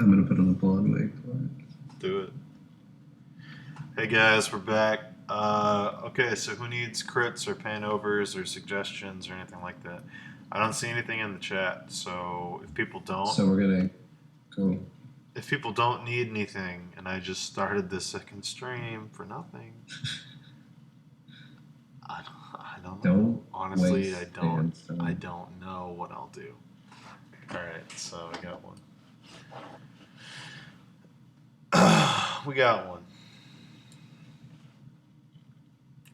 I'm gonna put on a blonde wig. Do it. Hey guys, we're back. Okay, so who needs crits or panovers or suggestions or anything like that? I don't see anything in the chat, so So we're gonna go. if people don't need anything, and I just started this second stream for nothing, I don't know. Don't Honestly, waste sandstone. I don't know what I'll do. All right, so I got one. We got one.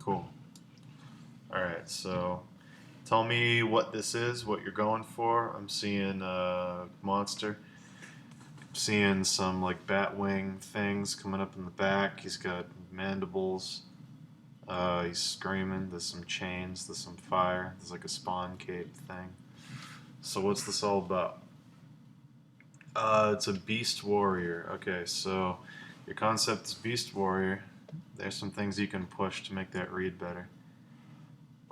Cool. All right, so tell me what this is, what you're going for. I'm seeing a monster. I'm seeing some like bat wing things coming up in the back. He's got mandibles. He's screaming. There's some chains. There's some fire. There's like a spawn cape thing. So what's this all about? It's a beast warrior. Okay, so your concept is beast warrior. There's some things you can push to make that read better.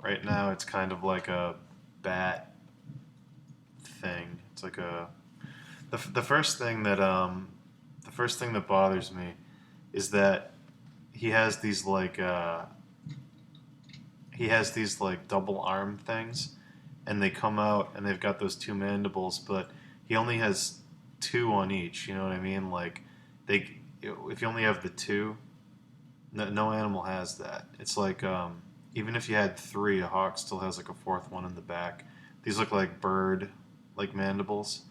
Right now, it's kind of like a bat thing. It's like the first thing that bothers me is that he has these like double arm things, and they come out and they've got those two mandibles, but he only has two on each. You know what I mean? Like if you only have the two, no animal has that. It's like even if you had three, a hawk still has like a fourth one in the back. These look like bird like mandibles,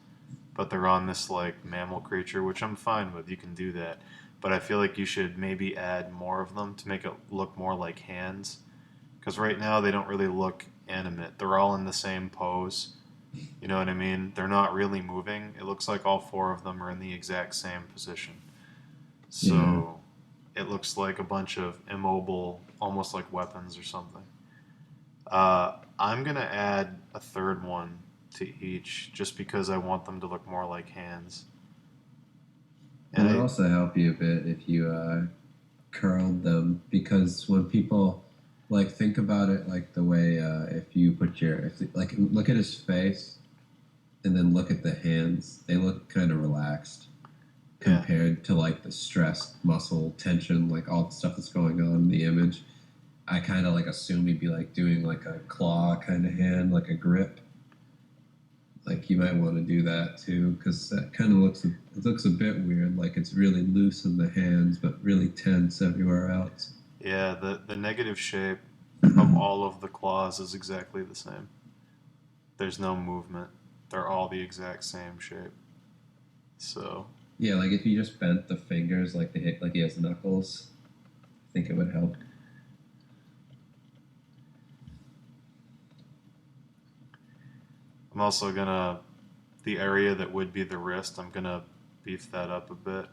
but they're on this like mammal creature, which I'm fine with. You can do that, but I feel like you should maybe add more of them to make it look more like hands. Because right now they don't really look animate. They're all in the same pose. You know what I mean? They're not really moving. It looks like all four of them are in the exact same position. So it looks like a bunch of immobile, almost like weapons or something. I'm going to add a third one to each just because I want them to look more like hands. And it would also help you a bit if you curled them, because when people like think about it like the way if you put like look at his face and then look at the hands, they look kind of relaxed compared to like the stress, muscle tension, like all the stuff that's going on in the image. I kind of like assume he'd be like doing like a claw kind of hand, like a grip. Like you might want to do that too, because that kind of looks a bit weird. Like it's really loose in the hands, but really tense everywhere else. Yeah, the negative shape of all of the claws is exactly the same. There's no movement. They're all the exact same shape. So yeah, like if you just bent the fingers like he has knuckles, I think it would help. I'm also gonna, the area that would be the wrist, I'm gonna beef that up a bit.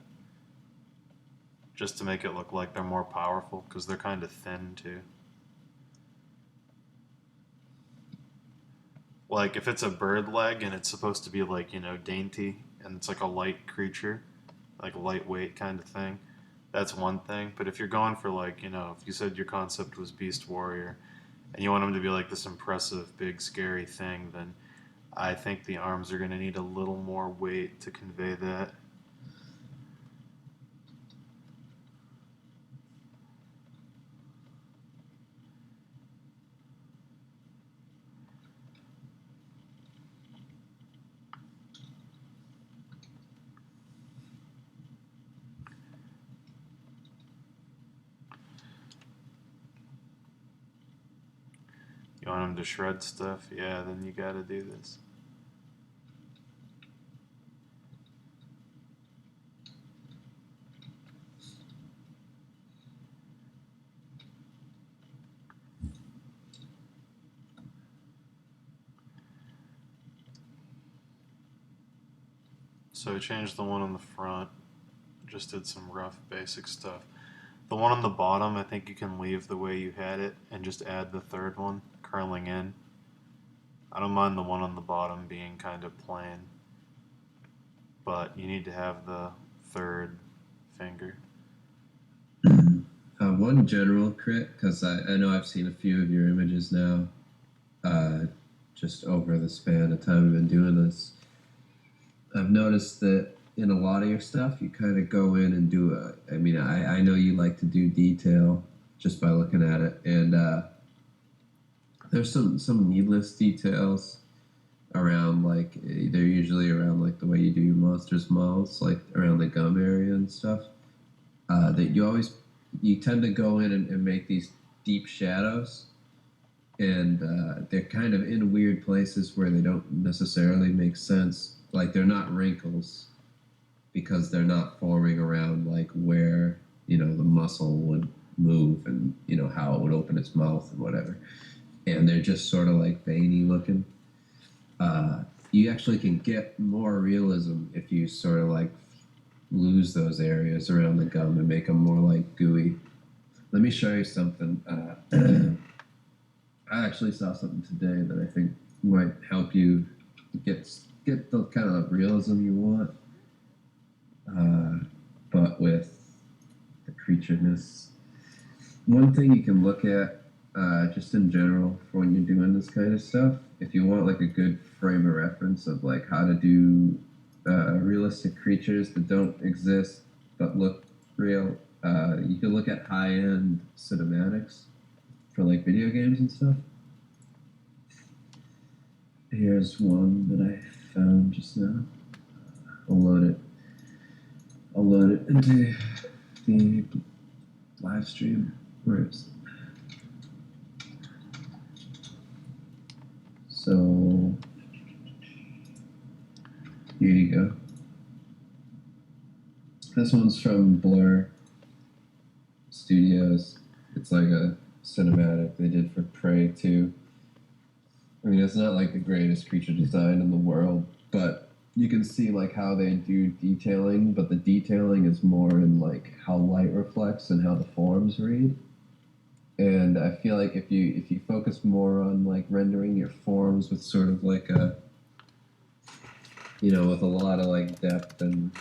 Just to make it look like they're more powerful, because they're kind of thin too. Like if it's a bird leg and it's supposed to be like, dainty, and it's like a light creature, like a lightweight kind of thing, that's one thing. But if you're going for like, if you said your concept was Beast Warrior, and you want them to be like this impressive, big, scary thing, then I think the arms are going to need a little more weight to convey that. You want them to shred stuff? Yeah, then you gotta do this. So I changed the one on the front, just did some rough basic stuff. The one on the bottom, I think you can leave the way you had it and just add the third one curling in. I don't mind the one on the bottom being kind of plain, but you need to have the third finger. One general crit, because I know I've seen a few of your images now, just over the span of time I've been doing this. I've noticed that in a lot of your stuff, you kind of go in and do I mean, I know you like to do detail just by looking at it, and there's some needless details around like they're usually around like the way you do your monsters' mouths, like around the gum area and stuff. That you tend to go in and make these deep shadows, and they're kind of in weird places where they don't necessarily make sense. Like they're not wrinkles because they're not forming around like where the muscle would move and how it would open its mouth and whatever. And they're just sort of like veiny looking. You actually can get more realism if you sort of like lose those areas around the gum and make them more like gooey. Let me show you something. I actually saw something today that I think might help you get the kind of realism you want, but with the creatureness. One thing you can look at, just in general, for when you're doing this kind of stuff, if you want like a good frame of reference of like how to do realistic creatures that don't exist but look real, you can look at high-end cinematics for like video games and stuff. Here's one that I found just now. I'll load it into the live stream. Where is it? So here you go. This one's from Blur Studios. It's like a cinematic they did for Prey 2. I mean, it's not like the greatest creature design in the world, but you can see like how they do detailing, but the detailing is more in like how light reflects and how the forms read. And I feel like if you focus more on like rendering your forms with sort of like a with a lot of like depth and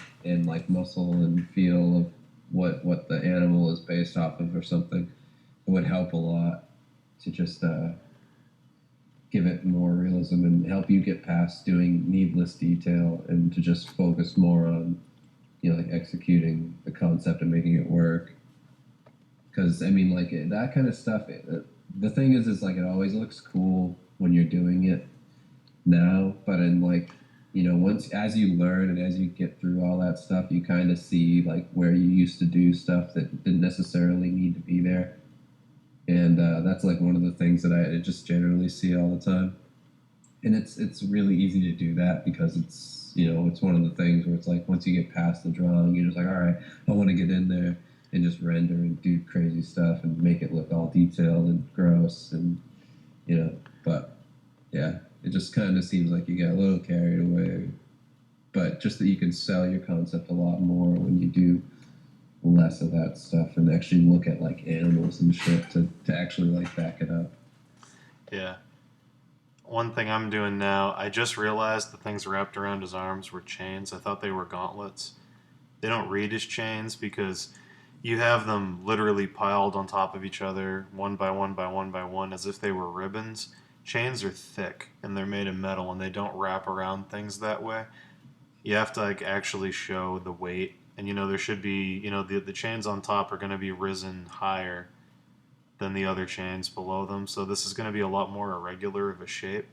like muscle and feel of what the animal is based off of or something, it would help a lot to just give it more realism and help you get past doing needless detail and to just focus more on like executing the concept and making it work. Because I mean, like that kind of stuff. The thing is like it always looks cool when you're doing it now, but in like once as you learn and as you get through all that stuff, you kind of see like where you used to do stuff that didn't necessarily need to be there, and that's like one of the things that I just generally see all the time. And it's really easy to do that because it's one of the things where it's like once you get past the drawing, you're just like, all right, I want to get in there and just render and do crazy stuff and make it look all detailed and gross and but yeah, it just kind of seems like you get a little carried away, but just that you can sell your concept a lot more when you do less of that stuff and actually look at like animals and shit to actually like back it up. Yeah. One thing I'm doing now, I just realized the things wrapped around his arms were chains. I thought they were gauntlets. They don't read as chains because you have them literally piled on top of each other, one by one by one by one, as if they were ribbons. Chains are thick and they're made of metal and they don't wrap around things that way. You have to like actually show the weight, and there should be the chains on top are going to be risen higher than the other chains below them, so this is going to be a lot more irregular of a shape,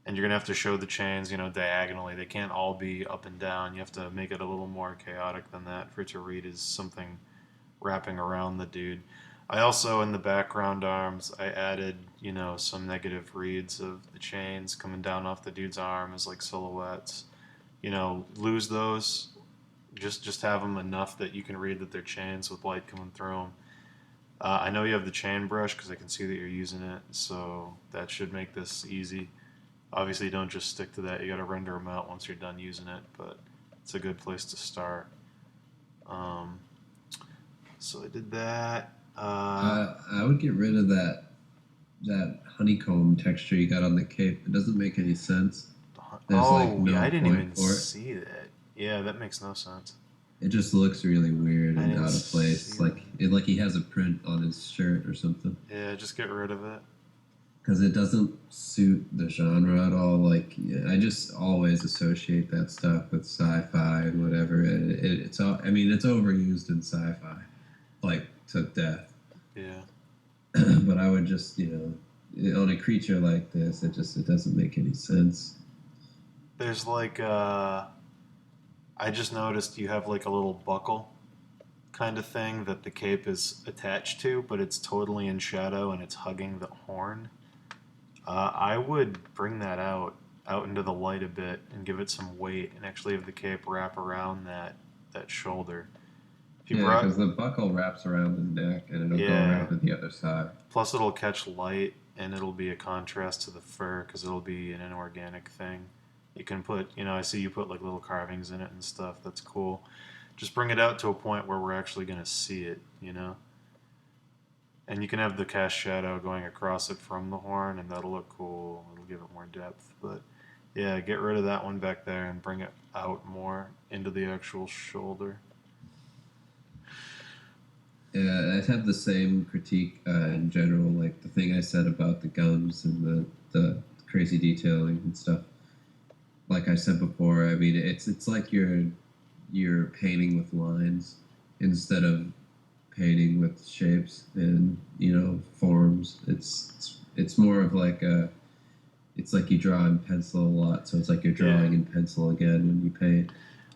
and you're going to have to show the chains diagonally. They can't all be up and down. You have to make it a little more chaotic than that for it to read as something wrapping around the dude. I also, in the background arms, I added, some negative reads of the chains coming down off the dude's arm as like silhouettes. Lose those. Just have them enough that you can read that they're chains with light coming through them. I know you have the chain brush because I can see that you're using it, so that should make this easy. Obviously, don't just stick to that. You got to render them out once you're done using it, but it's a good place to start. So I did that. I would get rid of that honeycomb texture you got on the cape. It doesn't make any sense. There's like no I didn't even point for it. see that. Yeah, that makes no sense. It just looks really weird and out of place. Like he has a print on his shirt or something. Yeah, just get rid of it. because it doesn't suit the genre at all. Like I just always associate that stuff with sci-fi and whatever. It's all. I mean, it's overused in sci-fi, like to death. Yeah. But I would just, on a creature like this, it doesn't make any sense. There's like I just noticed you have like a little buckle kind of thing that the cape is attached to, but it's totally in shadow and it's hugging the horn. I would bring that out into the light a bit and give it some weight and actually have the cape wrap around that shoulder. If you Yeah, brought because the buckle wraps around the neck and it'll go yeah, around to the other side. plus it'll catch light and it'll be a contrast to the fur because it'll be an inorganic thing. You can put, I see you put like little carvings in it and stuff. That's cool. Just bring it out to a point where we're actually going to see it. And you can have the cast shadow going across it from the horn, and that'll look cool. It'll give it more depth. But yeah, get rid of that one back there and bring it out more into the actual shoulder. Yeah, I have the same critique in general. Like the thing I said about the gums and the crazy detailing and stuff. Like I said before, I mean it's like you're painting with lines instead of painting with shapes and forms. It's more of like a it's like you draw in pencil a lot, so it's like you're Yeah. drawing in pencil again when you paint.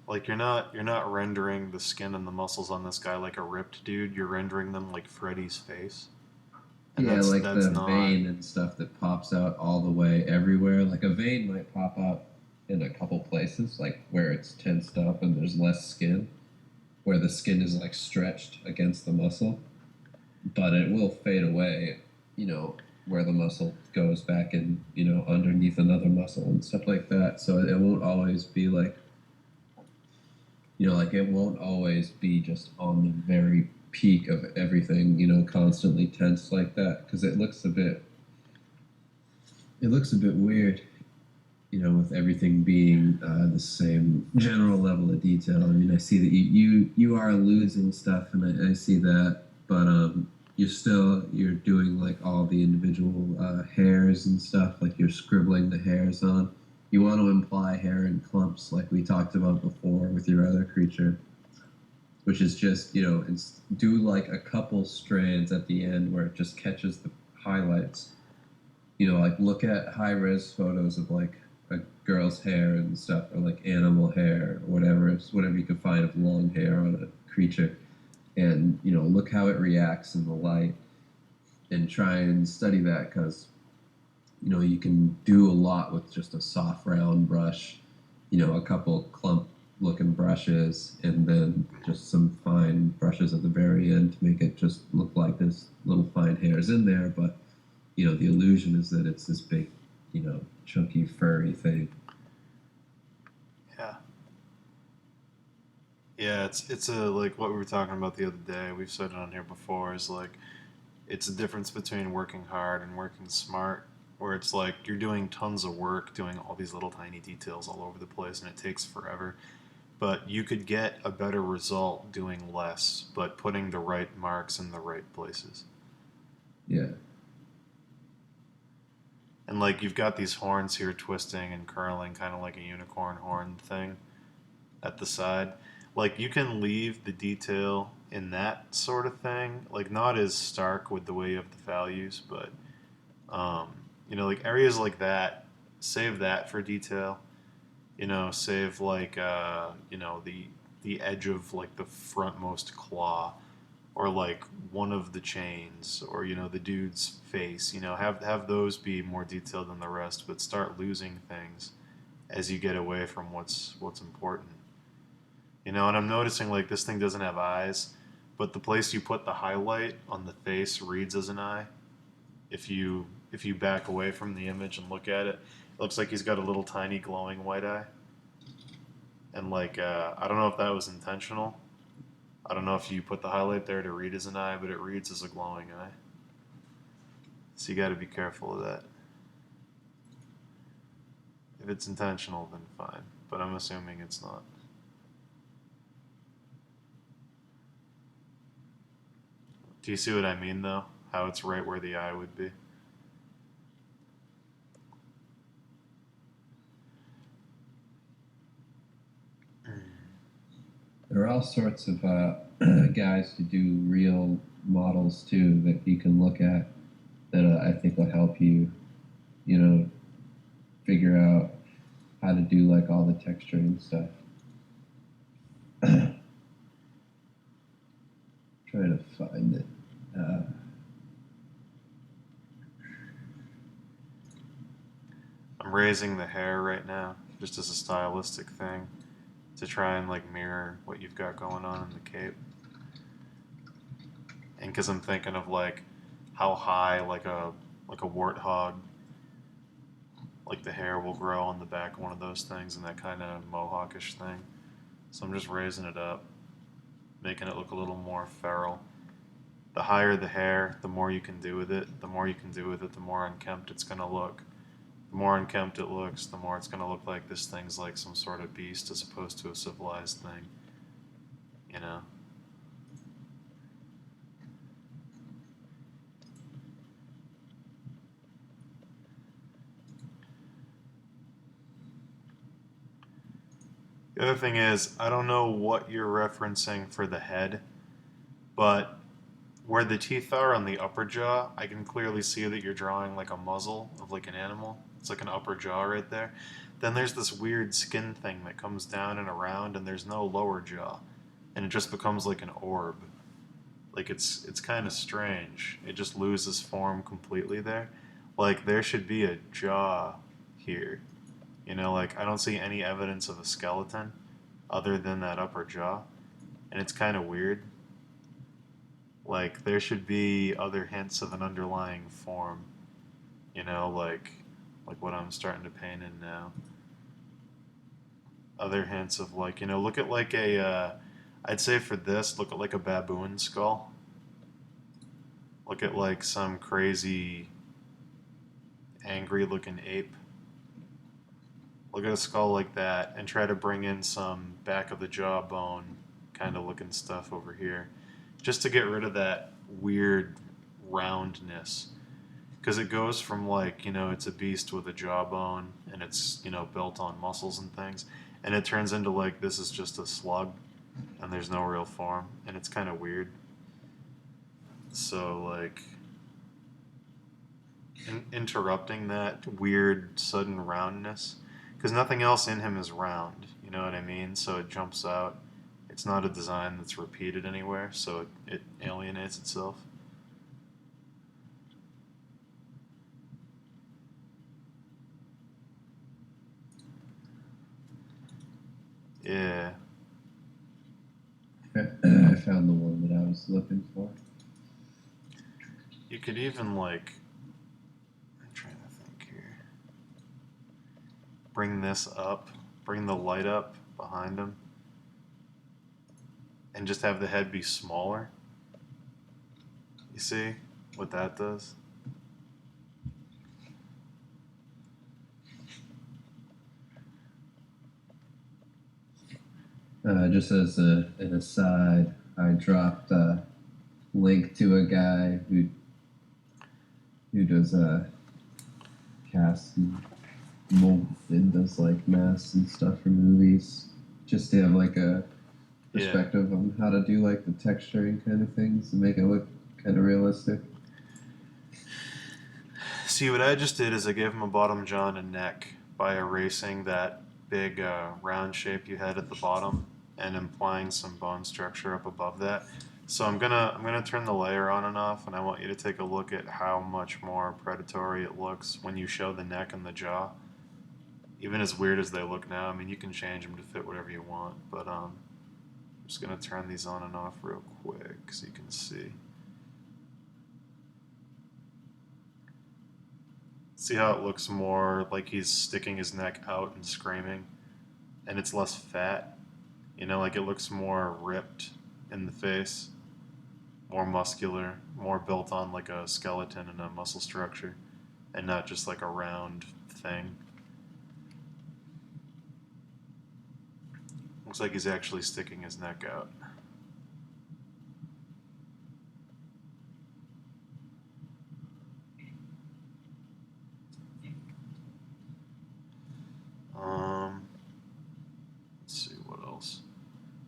Like you're not rendering the skin and the muscles on this guy like a ripped dude. You're rendering them like Freddy's face. And Yeah, like that's the not vein and stuff that pops out all the way everywhere. Like a vein might pop out in a couple places, like where it's tensed up and there's less skin, where the skin is like stretched against the muscle, but it will fade away, where the muscle goes back in, underneath another muscle and stuff like that. So it won't always be like, like it won't always be just on the very peak of everything, constantly tense like that because it looks a bit weird, with everything being the same general level of detail. I mean, I see that you are losing stuff, and I see that, but you're doing like all the individual hairs and stuff, like you're scribbling the hairs on. You want to imply hair in clumps, like we talked about before with your other creature, which is just do like a couple strands at the end where it just catches the highlights. Like look at high res photos of like a girl's hair and stuff, or like animal hair, or whatever you can find of long hair on a creature, and look how it reacts in the light, and try and study that because you can do a lot with just a soft round brush, a couple clump looking brushes, and then just some fine brushes at the very end to make it just look like there's little fine hairs in there, but the illusion is that it's this big, chunky, furry thing. yeah. Yeah, it's a like what we were talking about the other day. We've said it on here before. Is like it's a difference between working hard and working smart. Where it's like you're doing tons of work, doing all these little tiny details all over the place, and it takes forever. But you could get a better result doing less, but putting the right marks in the right places. Yeah. And like you've got these horns here twisting and curling, kind of like a unicorn horn thing at the side. Like you can leave the detail in that sort of thing, like not as stark with the way you have the values, but like areas like that, save that for detail. Save like the edge of like the frontmost claw, or like one of the chains, or the dude's face. Have those be more detailed than the rest, but start losing things as you get away from what's important. And I'm noticing like this thing doesn't have eyes, but the place you put the highlight on the face reads as an eye. If you back away from the image and look at it, it looks like he's got a little tiny glowing white eye. And like I don't know if that was intentional. I don't know if you put the highlight there to read as an eye, but it reads as a glowing eye. So you got to be careful of that. If it's intentional, then fine. But I'm assuming it's not. Do you see what I mean, though? How it's right where the eye would be? There are all sorts of guys who do real models too that you can look at that I think will help you, you know, figure out how to do like all the texturing stuff. Trying to find it. I'm raising the hair right now, just as a stylistic thing, to try and like mirror what you've got going on in the cape. And because I'm thinking of like how high like a warthog, like the hair will grow on the back of one of those things, and that kind of mohawkish thing. So I'm just raising it up, making it look a little more feral. The higher the hair, the more you can do with it. The more you can do with it, the more unkempt it's gonna look. The more unkempt it looks, the more it's gonna look like this thing's like some sort of beast as opposed to a civilized thing. You know? The other thing is, I don't know what you're referencing for the head, but where the teeth are on the upper jaw, I can clearly see that you're drawing like a muzzle of like an animal. It's like an upper jaw right there. Then there's this weird skin thing that comes down and around, and there's no lower jaw, and it just becomes like an orb. Like it's kind of strange. It just loses form completely there. Like there should be a jaw here. You know, like I don't see any evidence of a skeleton other than that upper jaw, and it's kind of weird. Like there should be other hints of an underlying form, you know, like what I'm starting to paint in now. Other hints of like, you know, look at like a I'd say for this, look at like a baboon skull. Look at like some crazy angry looking ape. Look at a skull like that and try to bring in some back of the jawbone kind of looking stuff over here just to get rid of that weird roundness, because it goes from like, you know, it's a beast with a jawbone and it's, you know, built on muscles and things, and it turns into like this is just a slug and there's no real form, and it's kind of weird. So like interrupting that weird sudden roundness, because nothing else in him is round, you know what I mean, so it jumps out. It's not a design that's repeated anywhere, so it alienates itself. Yeah. I found the one that I was looking for. You could even like, I'm trying to think here. Bring this up, bring the light up behind him, and just have the head be smaller. You see what that does? Just as an aside, I dropped a link to a guy who does casts and and does like masks and stuff for movies, just to have like a perspective on how to do like the texturing kind of things and make it look kind of realistic. See, what I just did is I gave him a bottom jaw and a neck by erasing that big round shape you had at the bottom and implying some bone structure up above that. So I'm gonna turn the layer on and off, and I want you to take a look at how much more predatory it looks when you show the neck and the jaw. Even as weird as they look now, I mean, you can change them to fit whatever you want, but I'm just gonna turn these on and off real quick so you can see. See how it looks more like he's sticking his neck out and screaming, and it's less fat. You know, like it looks more ripped in the face, more muscular, more built on like a skeleton and a muscle structure, and not just like a round thing. Looks like he's actually sticking his neck out. Let's see what else.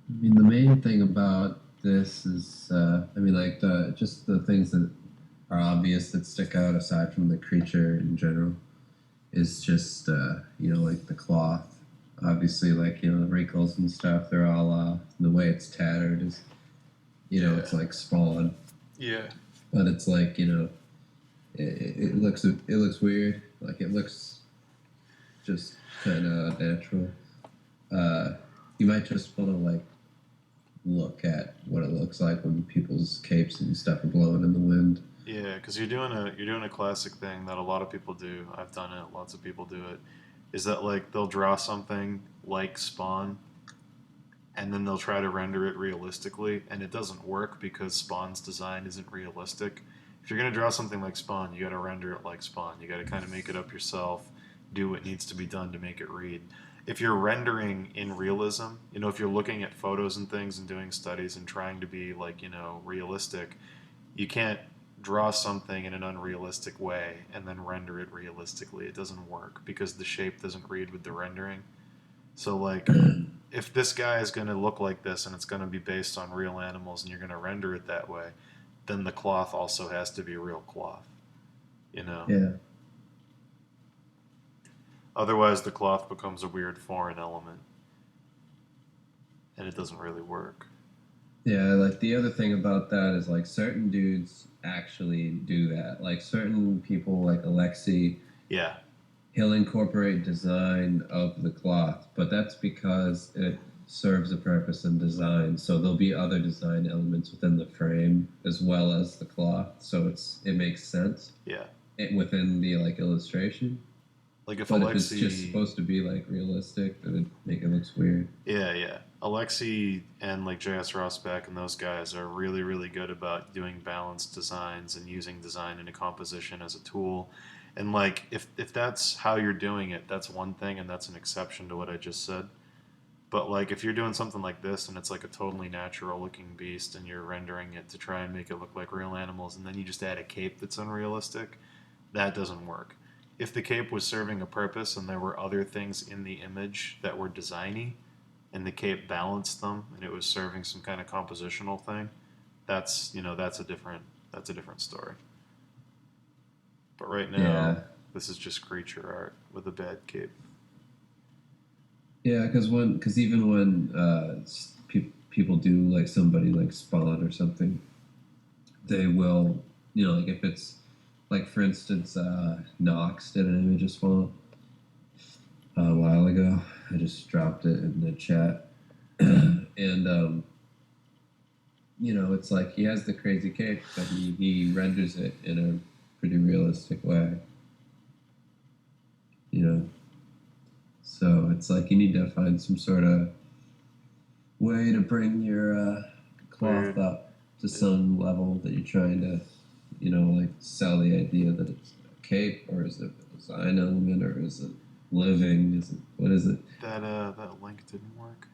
I mean, the main thing about this is, I mean, like the just the things that are obvious that stick out aside from the creature in general is just, like the cloth. Obviously, like the wrinkles and stuff. They're all the way it's tattered is, it's like spawn, Yeah. but it's like it looks weird. Like it looks just kind of natural. Uh, you might just want to like look at what it looks like when people's capes and stuff are blowing in the wind. Yeah, because you're doing a classic thing that a lot of people do. I've done it. Lots of people do it. Is that like they'll draw something like Spawn, and then they'll try to render it realistically, and it doesn't work because Spawn's design isn't realistic. If you're gonna draw something like Spawn, you got to render it like Spawn. You got to kind of make it up yourself, do what needs to be done to make it read. If you're rendering in realism, if you're looking at photos and things and doing studies and trying to be like, realistic, you can't draw something in an unrealistic way and then render it realistically. It doesn't work because the shape doesn't read with the rendering. So, like, if this guy is going to look like this and it's going to be based on real animals and you're going to render it that way, then the cloth also has to be real cloth, you know? Yeah, Otherwise, the cloth becomes a weird foreign element and it doesn't really work. yeah. Like the other thing about that is like certain dudes actually do that. Like certain people, like Alexi, Yeah, he'll incorporate design of the cloth, but that's because it serves a purpose in design. So there'll be other design elements within the frame as well as the cloth. So it makes sense yeah. within the like illustration. Like if But if it's just Alexi, supposed to be like realistic, then it make it looks weird. yeah, yeah. Alexi and like J.S. Rossback and those guys are really, really good about doing balanced designs and using design into composition as a tool. And like if that's how you're doing it, that's one thing and that's an exception to what I just said. But like if you're doing something like this and it's like a totally natural looking beast and you're rendering it to try and make it look like real animals and then you just add a cape that's unrealistic, that doesn't work. If the cape was serving a purpose and there were other things in the image that were designy and the cape balanced them and it was serving some kind of compositional thing, that's a different story. But right now, Yeah, this is just creature art with a bad cape. yeah. Because even when people do like somebody like Spawn or something, they will, like if it's like for instance, Knox did an image of Spawn a while ago. I just dropped it in the chat, and it's like he has the crazy cape, but he renders it in a pretty realistic way. You know, so it's like you need to find some sort of way to bring your cloth Weird. up to some level that you're trying to, like sell the idea that it's a cape, or is it a design element, or is it living? Is it what is it? That link didn't work.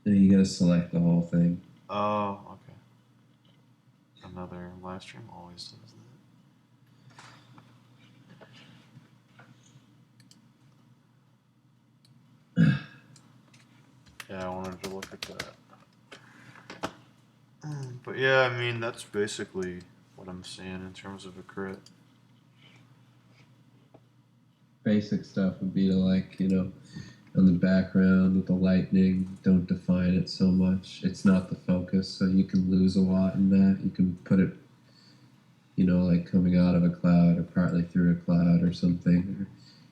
You gotta select the whole thing. Oh, okay. Another live stream always does that. Yeah, I wanted to look at that. But yeah, I mean that's basically what I'm seeing in terms of a crit. Basic stuff would be to like, on the background with the lightning, don't define it so much. It's not the focus, so you can lose a lot in that. You can put it, like coming out of a cloud or partly through a cloud or something. Or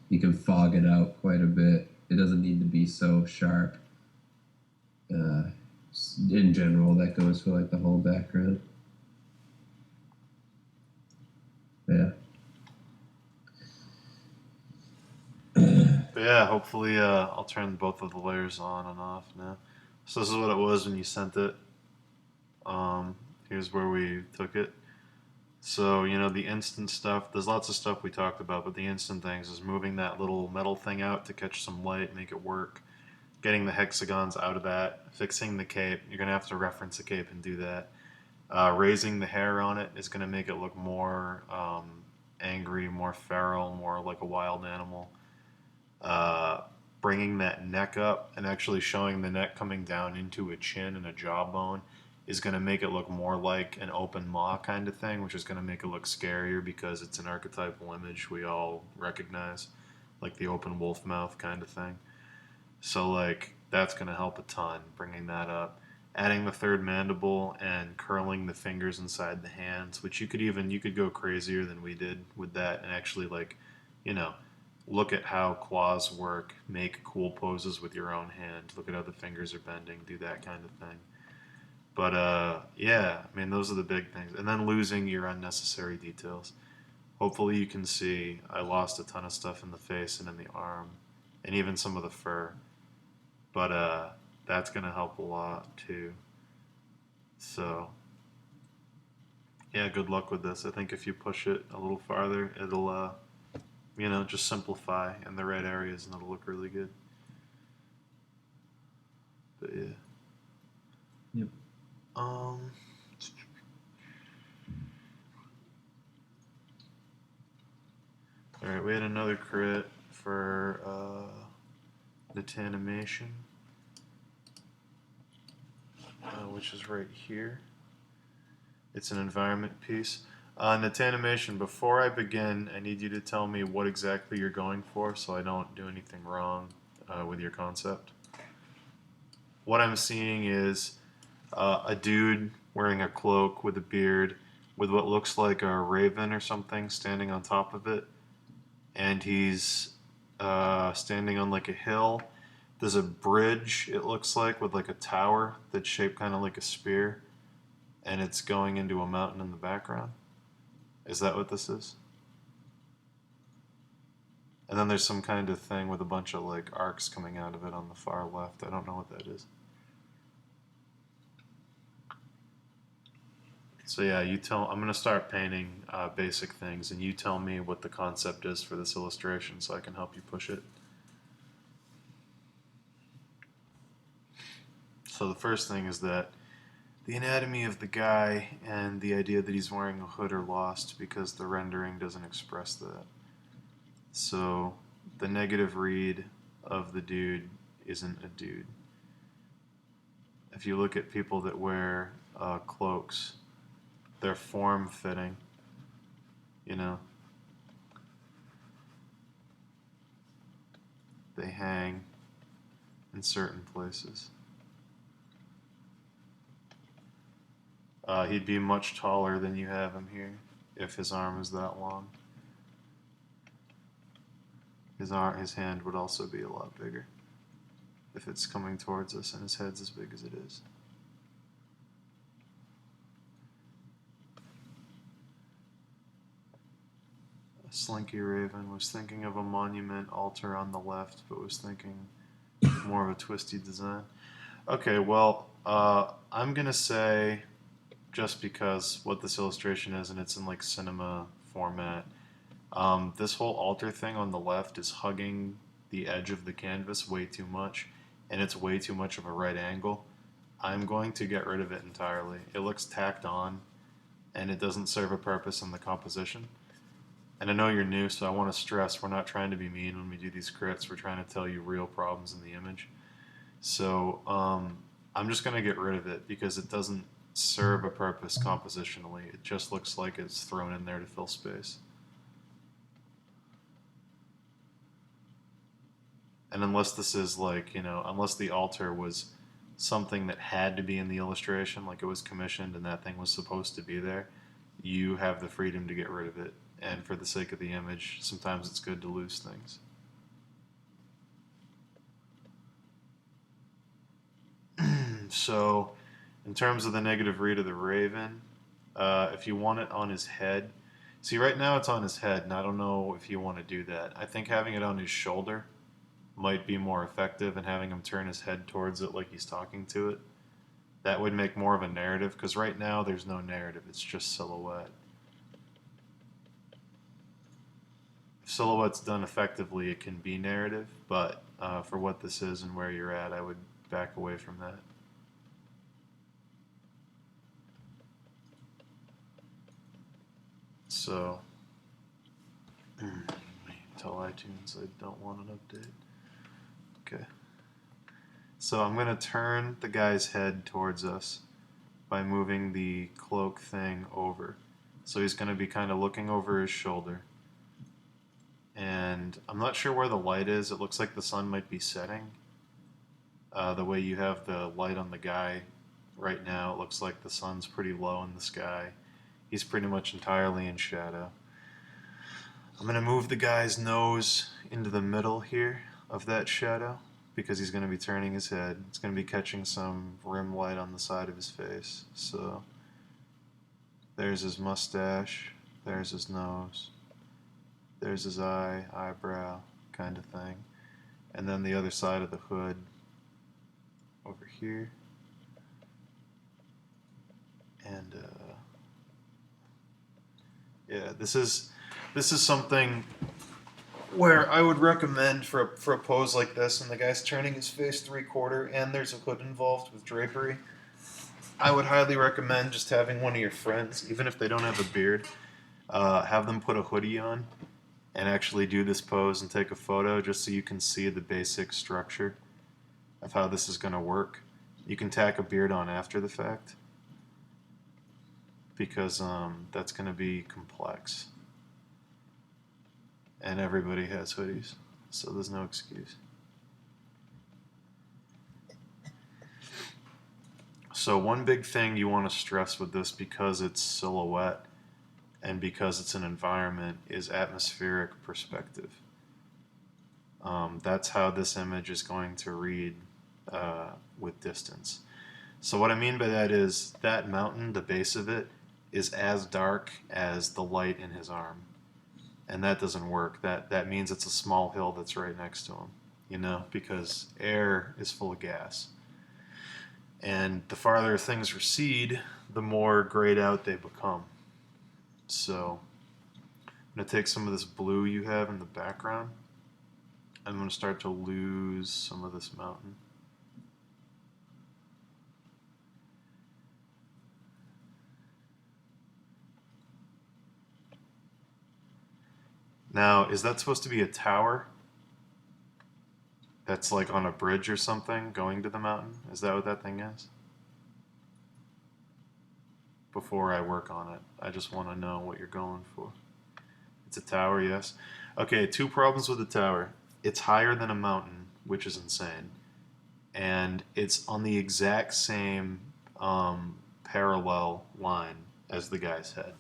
you can fog it out quite a bit. It doesn't need to be so sharp. Uh, in general, that goes for like the whole background. Yeah. But yeah, hopefully I'll turn both of the layers on and off now. So this is what it was when you sent it. Here's where we took it. So, the instant stuff, there's lots of stuff we talked about, but the instant things is moving that little metal thing out to catch some light, make it work, getting the hexagons out of that, fixing the cape. You're going to have to reference the cape and do that. Raising the hair on it is going to make it look more angry, more feral, more like a wild animal. Uh, bringing that neck up and actually showing the neck coming down into a chin and a jawbone is going to make it look more like an open maw kind of thing, which is going to make it look scarier because it's an archetypal image we all recognize, like the open wolf mouth kind of thing. So like that's going to help a ton, bringing that up. Adding the third mandible and curling the fingers inside the hands, which you could go crazier than we did with that and actually like, you know, look at how claws work, make cool poses with your own hand, look at how the fingers are bending, do that kind of thing. But yeah, I mean those are the big things. And then losing your unnecessary details. Hopefully you can see I lost a ton of stuff in the face and in the arm and even some of the fur. But that's going to help a lot too. So yeah, good luck with this. I think if you push it a little farther, it'll you know, just simplify in the right areas and it'll look really good. But yeah. Yep. All right, we had another crit for Natanimation, which is right here. It's an environment piece. Natanimation, before I begin, I need you to tell me what exactly you're going for so I don't do anything wrong with your concept. What I'm seeing is a dude wearing a cloak with a beard with what looks like a raven or something standing on top of it. And he's standing on like a hill. There's a bridge, it looks like, with like a tower that's shaped kind of like a spear. And it's going into a mountain in the background. Is that what this is? And then there's some kind of thing with a bunch of like arcs coming out of it on the far left. I don't know what that is. So yeah, I'm going to start painting basic things, and you tell me what the concept is for this illustration so I can help you push it. So the first thing is that the anatomy of the guy and the idea that he's wearing a hood are lost because the rendering doesn't express that. So the negative read of the dude isn't a dude. If you look at people that wear cloaks, they're form-fitting, you know. They hang in certain places. He'd be much taller than you have him here if his arm is that long. His hand would also be a lot bigger if it's coming towards us and his head's as big as it is. A Slinky Raven was thinking of a monument altar on the left, but was thinking more of a twisty design. Okay, well, I'm gonna say, just because what this illustration is, and it's in like cinema format, this whole altar thing on the left is hugging the edge of the canvas way too much, and it's way too much of a right angle. I'm going to get rid of it entirely. It looks tacked on, and it doesn't serve a purpose in the composition. And I know you're new, so I want to stress we're not trying to be mean when we do these crits. We're trying to tell you real problems in the image. So I'm just going to get rid of it because it doesn't serve a purpose compositionally. It just looks like it's thrown in there to fill space. And unless this is like, you know, unless the altar was something that had to be in the illustration, like it was commissioned and that thing was supposed to be there, you have the freedom to get rid of it. And for the sake of the image, sometimes it's good to lose things. So, in terms of the negative read of the Raven, if you want it on his head, see right now it's on his head, and I don't know if you want to do that. I think having it on his shoulder might be more effective, and having him turn his head towards it like he's talking to it. That would make more of a narrative, because right now there's no narrative, it's just silhouette. If silhouette's done effectively, it can be narrative, but for what this is and where you're at, I would back away from that. So, tell iTunes I don't want an update. Okay. So I'm going to turn the guy's head towards us by moving the cloak thing over. So he's going to be kind of looking over his shoulder. And I'm not sure where the light is. It looks like the sun might be setting. The way you have the light on the guy right now, it looks like the sun's pretty low in the sky. He's pretty much entirely in shadow. I'm going to move the guy's nose into the middle here of that shadow because he's going to be turning his head. It's going to be catching some rim light on the side of his face. So there's his mustache, there's his nose, there's his eyebrow kind of thing. And then the other side of the hood over here. And yeah, this is something where I would recommend for a pose like this, and the guy's turning his face 3/4, and there's a hood involved with drapery. I would highly recommend just having one of your friends, even if they don't have a beard, have them put a hoodie on and actually do this pose and take a photo just so you can see the basic structure of how this is going to work. You can tack a beard on after the fact because that's going to be complex. And everybody has hoodies, so there's no excuse. So one big thing you want to stress with this, because it's silhouette and because it's an environment, is atmospheric perspective. That's how this image is going to read with distance. So what I mean by that is that mountain, the base of it, is as dark as the light in his arm. And that doesn't work. That means it's a small hill that's right next to him, you know, because air is full of gas. And the farther things recede, the more grayed out they become. So I'm going to take some of this blue you have in the background. I'm going to start to lose some of this mountain. Now, is that supposed to be a tower? That's like on a bridge or something going to the mountain? Is that what that thing is? Before I work on it, I just want to know what you're going for. It's a tower, yes. Okay, two problems with the tower. It's higher than a mountain, which is insane. And it's on the exact same parallel line as the guy's head.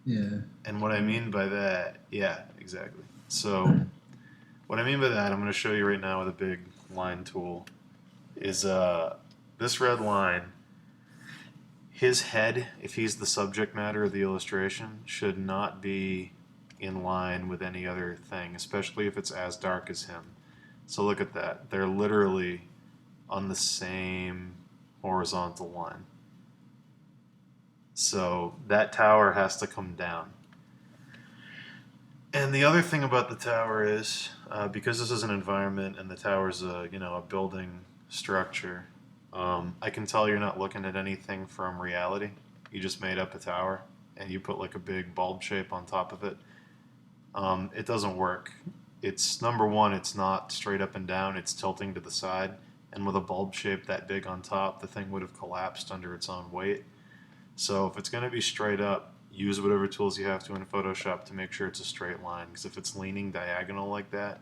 Yeah. And what I mean by that, yeah, exactly. So what I mean by that, I'm going to show you right now with a big line tool, is this red line. His head, if he's the subject matter of the illustration, should not be in line with any other thing, especially if it's as dark as him. So look at that. They're literally on the same horizontal line. So that tower has to come down. And the other thing about the tower is, because this is an environment and the tower's a building structure, I can tell you're not looking at anything from reality. You just made up a tower and you put like a big bulb shape on top of it. It doesn't work. It's number one, it's not straight up and down, it's tilting to the side. And with a bulb shape that big on top, the thing would have collapsed under its own weight. So if it's going to be straight up, use whatever tools you have to in Photoshop to make sure it's a straight line. Because if it's leaning diagonal like that,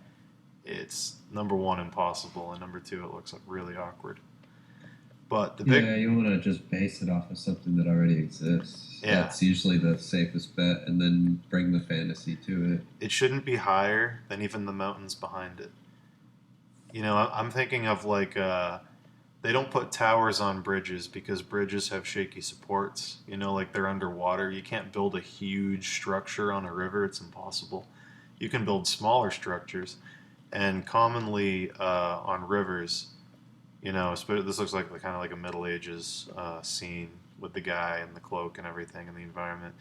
it's number one, impossible, and number two, it looks like really awkward. But the big you want to just base it off of something that already exists. Yeah. That's usually the safest bet, and then bring the fantasy to it. It shouldn't be higher than even the mountains behind it. You know, I'm thinking of like they don't put towers on bridges because bridges have shaky supports. You know, like they're underwater. You can't build a huge structure on a river. It's impossible. You can build smaller structures, and commonly on rivers, you know, this looks like kind of like a Middle Ages scene with the guy and the cloak and everything in the environment.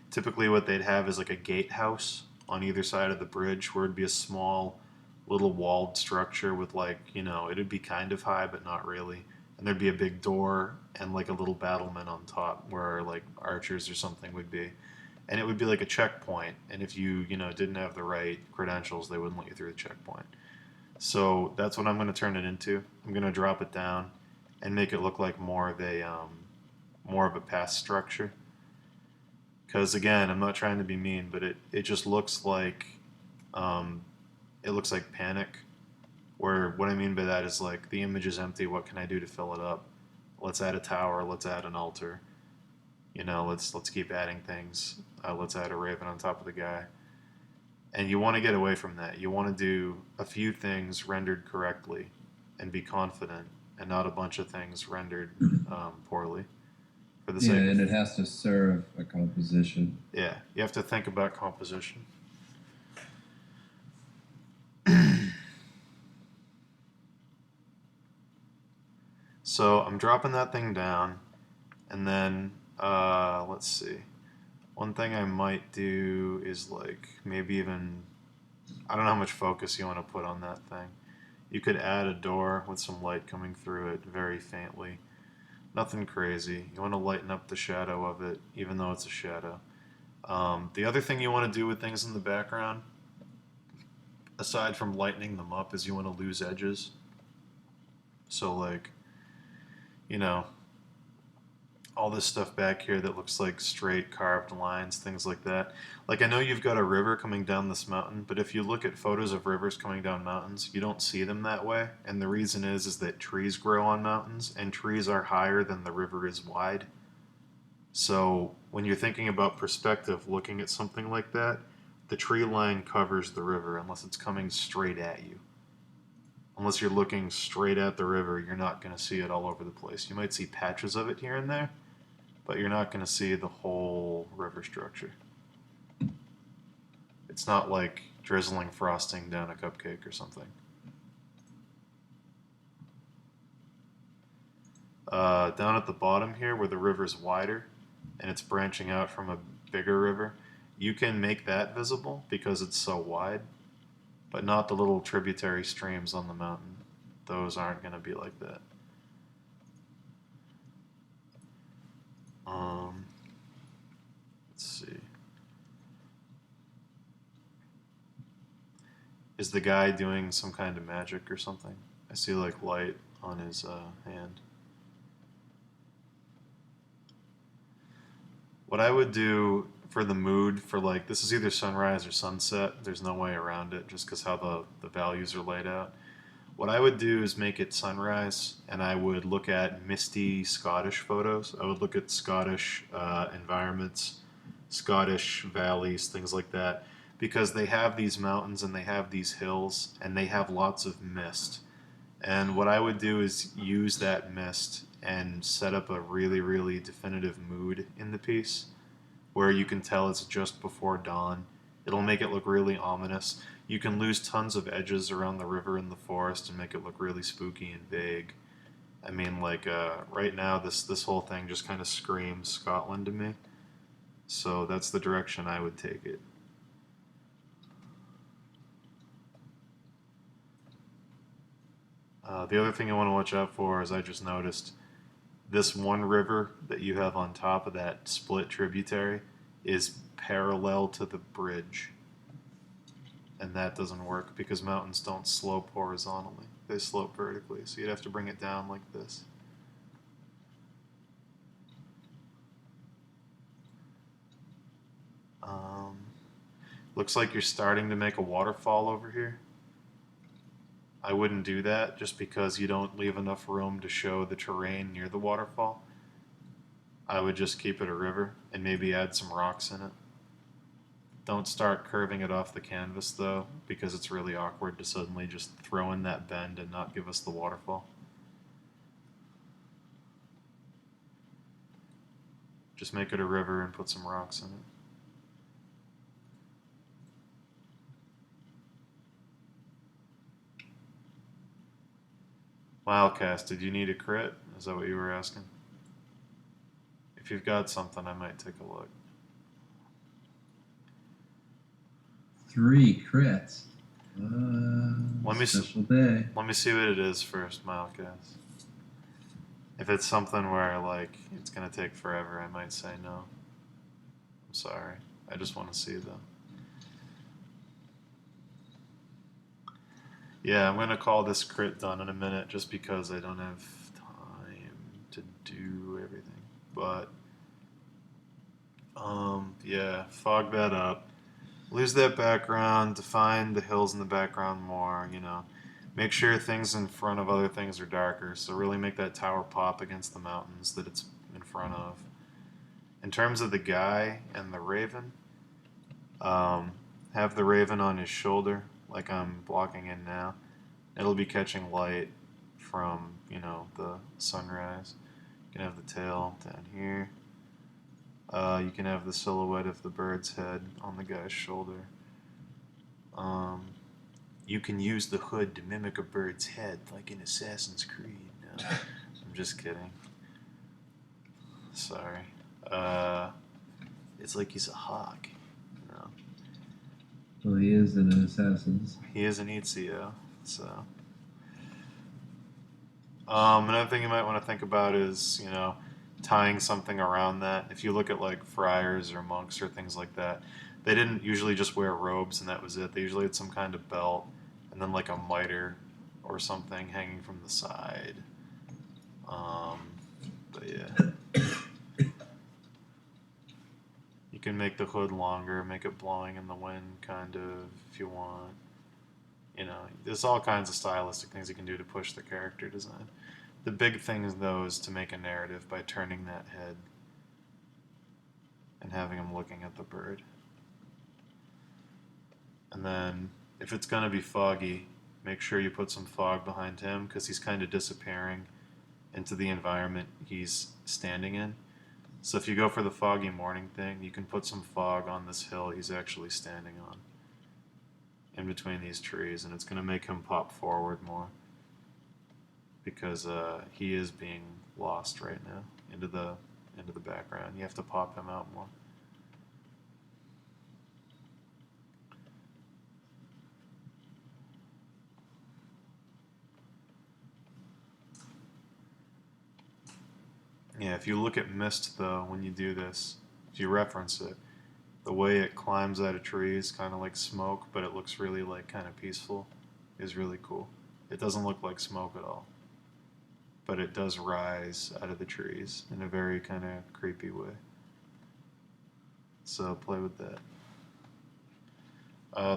Typically what they'd have is like a gatehouse on either side of the bridge where it'd be a small little walled structure with like, you know, it'd be kind of high but not really. And there'd be a big door and like a little battlement on top where like archers or something would be. And it would be like a checkpoint. And if you didn't have the right credentials, they wouldn't let you through the checkpoint. So that's what I'm going to turn it into. I'm going to drop it down and make it look like more of a pass structure. Because again, I'm not trying to be mean, but it just um, looks like panic. Where what I mean by that is like the image is empty. What can I do to fill it up? Let's add a tower. Let's add an altar. You know, let's keep adding things. Let's add a raven on top of the guy. And you want to get away from that. You want to do a few things rendered correctly and be confident, and not a bunch of things rendered poorly for the Yeah, sake and of. it has to serve a composition. Yeah, you have to think about composition. So I'm dropping that thing down, and then let's see. One thing I might do is like maybe even, I don't know how much focus you want to put on that thing. You could add a door with some light coming through it very faintly. Nothing crazy. You want to lighten up the shadow of it, even though it's a shadow. The other thing you want to do with things in the background, aside from lightening them up, is you want to lose edges. So like, you know, all this stuff back here that looks like straight carved lines, things like that. Like I know you've got a river coming down this mountain, but if you look at photos of rivers coming down mountains, you don't see them that way. And the reason is that trees grow on mountains, and trees are higher than the river is wide. So when you're thinking about perspective, looking at something like that, the tree line covers the river unless it's coming straight at you. Unless you're looking straight at the river, you're not going to see it all over the place. You might see patches of it here and there, but you're not going to see the whole river structure. It's not like drizzling frosting down a cupcake or something. Down at the bottom here, where the river's wider and it's branching out from a bigger river, you can make that visible because it's so wide, but not the little tributary streams on the mountain. Those aren't going to be like that. Let's see. Is the guy doing some kind of magic or something? I see like light on his hand. What I would do for the mood for like this is either sunrise or sunset. There's no way around it just because how the values are laid out. What I would do is make it sunrise, and I would look at misty Scottish photos. I would look at Scottish environments, Scottish valleys, things like that, because they have these mountains and they have these hills and they have lots of mist. And what I would do is use that mist and set up a really, really definitive mood in the piece where you can tell it's just before dawn. It'll make it look really ominous. You can lose tons of edges around the river and the forest and make it look really spooky and vague. I mean, like right now, this whole thing just kind of screams Scotland to me. So that's the direction I would take it. The other thing I want to watch out for is I just noticed this one river that you have on top of that split tributary is parallel to the bridge. And that doesn't work because mountains don't slope horizontally. They slope vertically. So you'd have to bring it down like this. Looks like you're starting to make a waterfall over here. I wouldn't do that just because you don't leave enough room to show the terrain near the waterfall. I would just keep it a river and maybe add some rocks in it. Don't start curving it off the canvas though, because it's really awkward to suddenly just throw in that bend and not give us the waterfall. Just make it a river and put some rocks in it. Milecas, did you need a crit? Is that what you were asking? If you've got something, I might take a look. 3 crits. Special day. Let me see what it is first, Milecas. If it's something where like it's gonna take forever, I might say no. I'm sorry. I just want to see though. Yeah, I'm gonna call this crit done in a minute just because I don't have time to do everything. But yeah, fog that up. Lose that background, define the hills in the background more, you know. Make sure things in front of other things are darker, so really make that tower pop against the mountains that it's in front of. In terms of the guy and the raven, um, have the raven on his shoulder, like I'm blocking in now. It'll be catching light from, you know, the sunrise. You can have the tail down here. You can have the silhouette of the bird's head on the guy's shoulder. Um, you can use the hood to mimic a bird's head, like in Assassin's Creed. No, I'm just kidding. Sorry. Uh, it's like he's a hawk. No, Well, he is an assassin's. he is an Ezio. So, another thing you might want to think about is, you know, tying something around that. If you look at like friars or monks or things like that, they didn't usually just wear robes and that was it. They usually had some kind of belt and then like a mitre or something hanging from the side. Um, but yeah, you can make the hood longer, make it blowing in the wind, kind of, if you want. You know, there's all kinds of stylistic things you can do to push the character design. The big thing, though, is to make a narrative by turning that head and having him looking at the bird. And then, if it's going to be foggy, make sure you put some fog behind him because he's kind of disappearing into the environment he's standing in. So if you go for the foggy morning thing, you can put some fog on this hill he's actually standing on, in between these trees, and it's going to make him pop forward more because he is being lost right now into the background. You have to pop him out more. Yeah, if you look at mist though, when you do this, if you reference it, the way it climbs out of trees, kind of like smoke, but it looks really like kind of peaceful, is really cool. It doesn't look like smoke at all, but it does rise out of the trees in a very kind of creepy way. So play with that.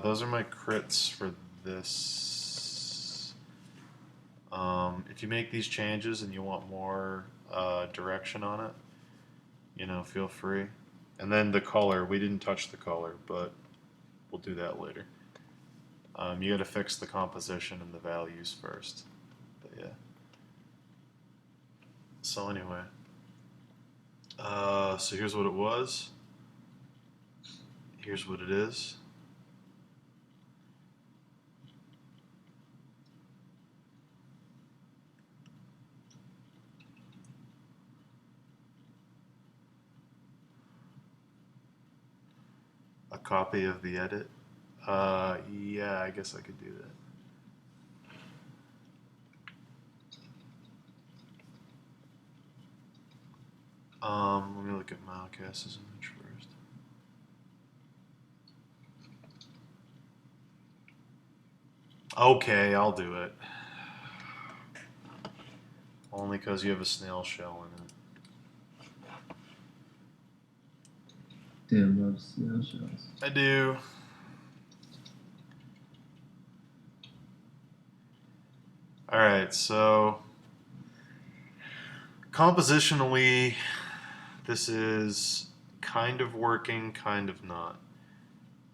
Those are my crits for this. If you make these changes and you want more direction on it, you know, feel free. And then the color, we didn't touch the color, but we'll do that later. You got to fix the composition and the values first. But yeah. So anyway, so here's what it was. Here's what it is. A copy of the edit. Yeah, I guess I could do that. Let me look at Milecas' image first. Okay, I'll do it. Only because you have a snail shell in it. Dan loves snail shells. I do. Alright, so compositionally, this is kind of working, kind of not.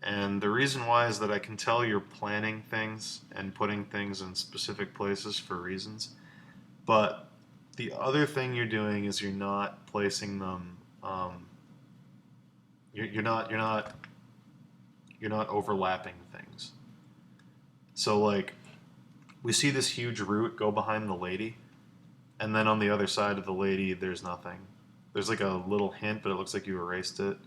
And the reason why is that I can tell you're planning things and putting things in specific places for reasons. But the other thing you're doing is you're not placing them. You're not overlapping things. So like, we see this huge root go behind the lady, and then on the other side of the lady, there's nothing. There's like a little hint, but it looks like you erased it.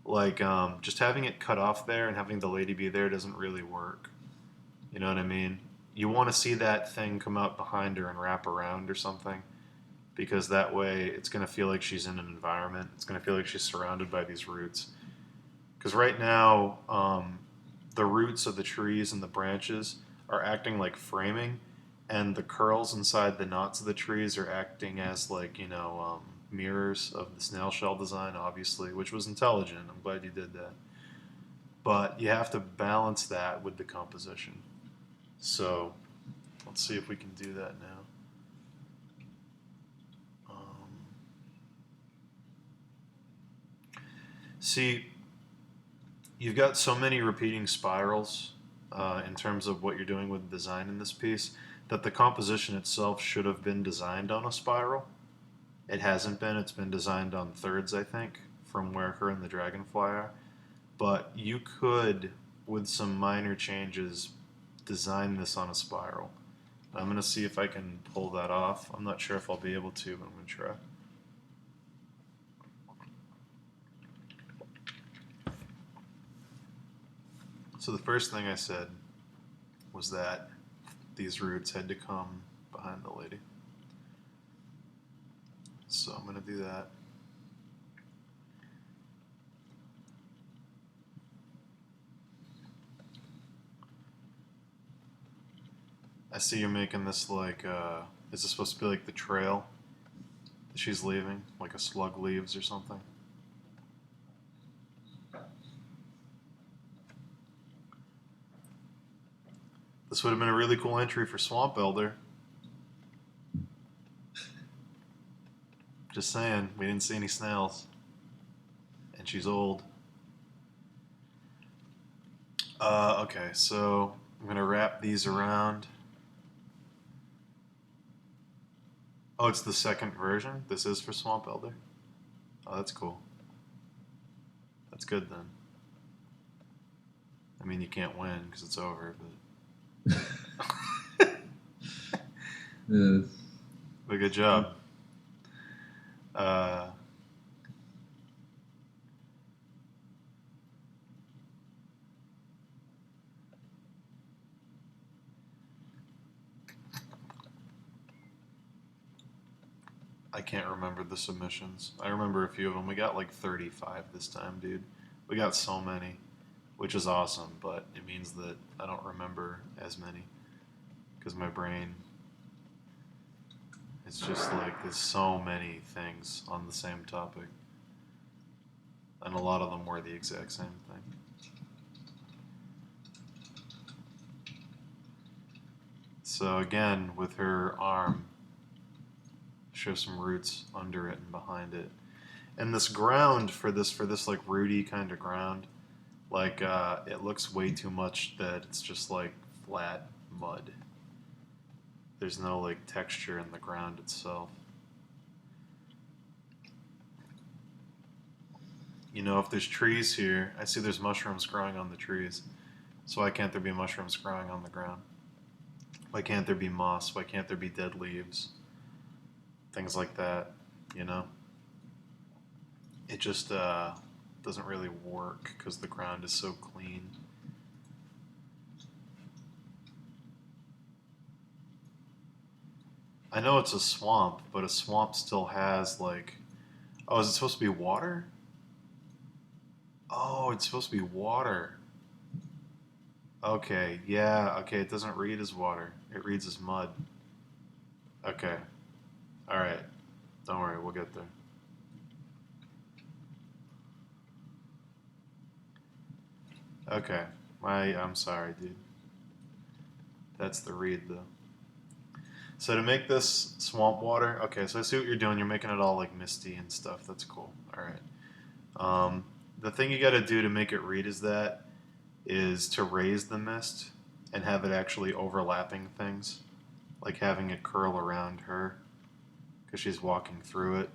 Like, just having it cut off there and having the lady be there doesn't really work. You know what I mean? You want to see that thing come out behind her and wrap around or something, because that way it's going to feel like she's in an environment. It's going to feel like she's surrounded by these roots. Because right now, the roots of the trees and the branches are acting like framing, and the curls inside the knots of the trees are acting as like, mirrors of the snail shell design, obviously, which was intelligent. I'm glad you did that. But you have to balance that with the composition. So let's see if we can do that now. See, you've got so many repeating spirals in terms of what you're doing with the design in this piece that the composition itself should have been designed on a spiral. It hasn't been. It's been designed on thirds, I think, from where her and the dragonfly are. But you could, with some minor changes, design this on a spiral. I'm going to see if I can pull that off. I'm not sure if I'll be able to, but I'm going to try. So the first thing I said was that these roots had to come behind the lady. So I'm going to do that. I see you're making this like, is this supposed to be like the trail that she's leaving? Like a slug leaves or something? This would have been a really cool entry for Swamp Elder. Just saying, we didn't see any snails. And she's old. Okay, so I'm going to wrap these around. Oh, it's the second version? This is for Swamp Elder? Oh, that's cool. That's good then. I mean, you can't win because it's over, but... Yes. But good job. I can't remember the submissions. I remember a few of them. We got like 35 this time, dude. We got so many, which is awesome, but it means that I don't remember as many because my brain, it's just like there's so many things on the same topic. And a lot of them were the exact same thing. So again, with her arm, show some roots under it and behind it. And this ground for this like rooty kind of ground, like it looks way too much that it's just like flat mud. There's no like texture in the ground itself. You know, if there's trees here, I see there's mushrooms growing on the trees. So why can't there be mushrooms growing on the ground? Why can't there be moss? Why can't there be dead leaves? Things like that, you know? It just doesn't really work because the ground is so clean. I know it's a swamp, but a swamp still has like... Oh, is it supposed to be water? Oh, it's supposed to be water. Okay, yeah, okay, it doesn't read as water. It reads as mud. Okay. Alright. Don't worry, we'll get there. Okay. I'm sorry, dude. That's the read, though. So to make this swamp water, okay, so I see what you're doing. You're making it all like misty and stuff. That's cool. Alright. The thing you gotta do to make it read is to raise the mist and have it actually overlapping things. Like having it curl around her because she's walking through it.